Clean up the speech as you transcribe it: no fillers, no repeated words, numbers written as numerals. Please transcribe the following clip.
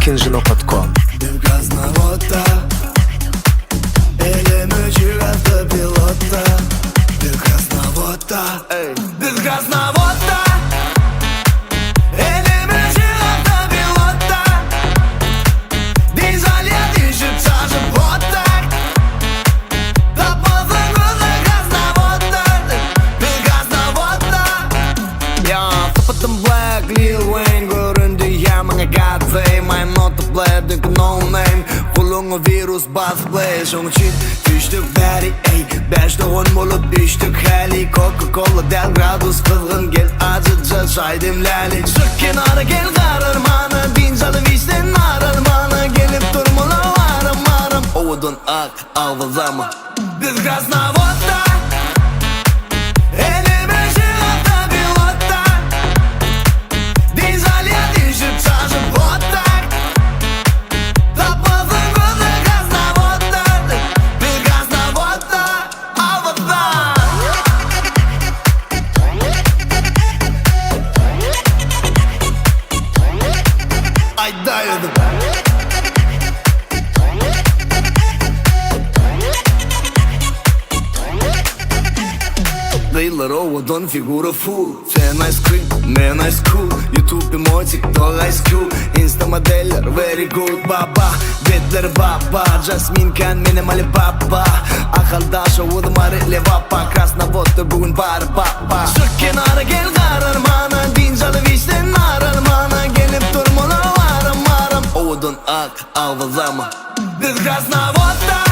kinjino.com. Del Krasnawotda elimi jiratdi pilotda. Del Krasnawotda, del Krasnawotda elimi jiratdi pilotda. Dizalya düşüp çarşıp hotda. Tapmasın kızı Krasnawotda. Del Krasnawotda. Ya kapattım black Lil Wayne göründü ya bana goddamn. I'm not the player, think no name. Kulunu virüs basıp play. Şun için düştük beri ey. 5'te 10 bulup düştük heli. Coca-Cola del gradus kızgın gel acıca aydym lali. Sık kenara gel kararmanı. Bincalı vişten ararmanı. Gelip durmalı varım varım. Ovudun ak avazama. Del Krasnawotda elimi jiratdi pilotda. Dizalya düşüp çarşıp hotda. Tapmasın kızı Krasnawotda. Del Krasnawotda avazda. Aýdaýöziň. Dayılar ovudun figura full. Sen ice cream, man ice cool. YouTube emoji, TikTok ice cool. Insta modeller very good baba. Betleri baba, Jasmine kan minimali baba. Akalda şovudum arıle vapa. Krasnawotda bugün bari baba. Sık kenara gel kararmana. Dincalı vişten ararmana. Gelip durmalı varım varım. Ovudun ak avazama. Del Krasnawotda